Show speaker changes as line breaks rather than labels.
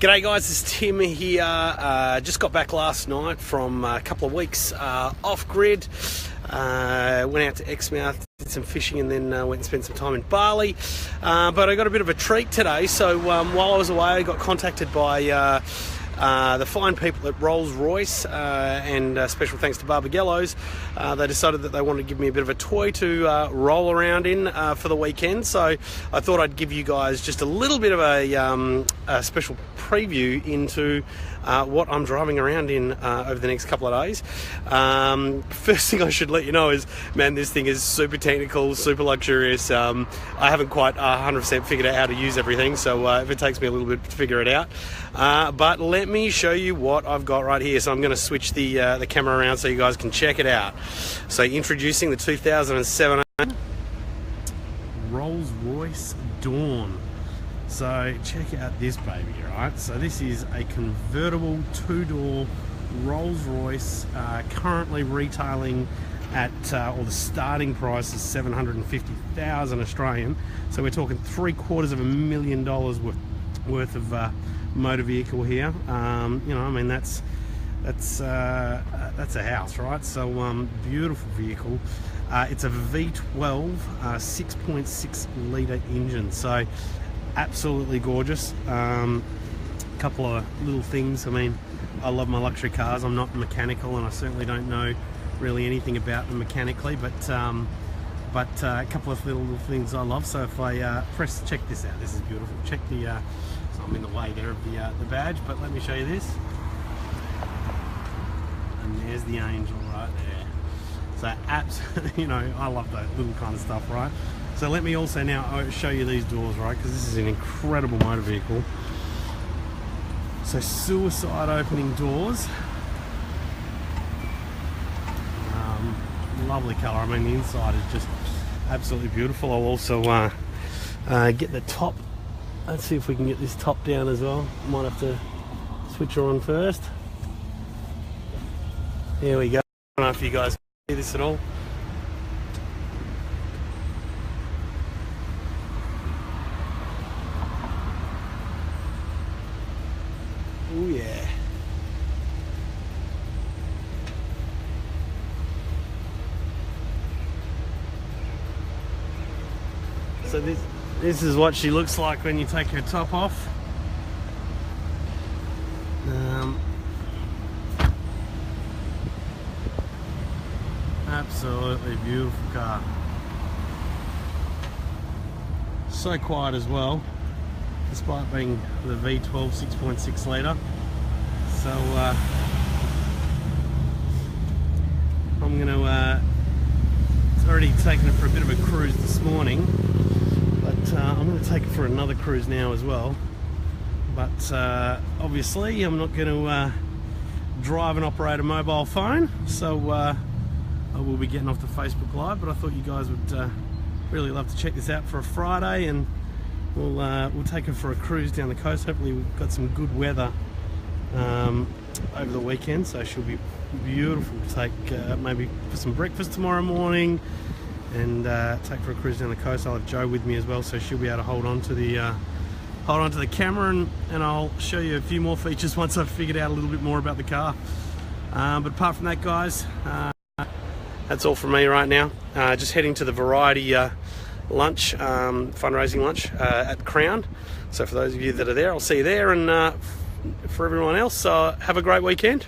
G'day guys, it's Tim here. Just got back last night from a couple of weeks off-grid. Went out to Exmouth, did some fishing, and then went and spent some time in Bali. But I got a bit of a treat today, so while I was away I got contacted by the fine people at Rolls-Royce, and special thanks to Barbagello's. They decided that they wanted to give me a bit of a toy to roll around in for the weekend, so I thought I'd give you guys just a little bit of a special preview into what I'm driving around in over the next couple of days. First thing I should let you know is, man, this thing is super technical, super luxurious. I haven't quite 100% figured out how to use everything, so if it takes me a little bit to figure it out. But let me show you what I've got right here. So I'm going to switch the camera around so you guys can check it out. So introducing the 2007 Rolls-Royce Dawn. So check out this baby, right? So this is a convertible two-door Rolls-Royce, currently retailing at, or the starting price is 750,000 Australian. So we're talking $750,000 worth of motor vehicle here. You know, I mean, that's a house, right? So beautiful vehicle. It's a V12 6.6 litre engine, so absolutely gorgeous. Couple of little things. I mean, I love my luxury cars. I'm not mechanical, and I certainly don't know really anything about them mechanically, but a couple of little things I love. So if I check this out, this is beautiful. Check the so I'm in the way there of the badge, but let me show you this. And there's the angel right there. So absolutely, you know, I love that little kind of stuff, right? So let me also now show you these doors, right? Because this is an incredible motor vehicle. So suicide opening doors. Lovely colour. I mean, the inside is just absolutely beautiful. I'll also get the top. Let's see if we can get this top down as well. Might have to switch her on first. There we go. I don't know if you guys can see this at all. Oh yeah. So this is what she looks like when you take her top off. Absolutely beautiful car. So quiet as well, despite being the V12 6.6 litre. So I'm going to, it's already taken it for a bit of a cruise this morning, but I'm going to take it for another cruise now as well. But obviously I'm not going to drive and operate a mobile phone, so I will be getting off the Facebook Live, but I thought you guys would really love to check this out for a Friday, and we'll take her for a cruise down the coast. Hopefully we've got some good weather over the weekend, so she'll be beautiful to take maybe for some breakfast tomorrow morning, and take for a cruise down the coast. I'll have Jo with me as well, so she'll be able to hold on to the camera, and I'll show you a few more features once I've figured out a little bit more about the car. But apart from that, guys, that's all from me right now. Just heading to the variety lunch, fundraising lunch at Crown. So for those of you that are there, I'll see you there, and for everyone else, have a great weekend.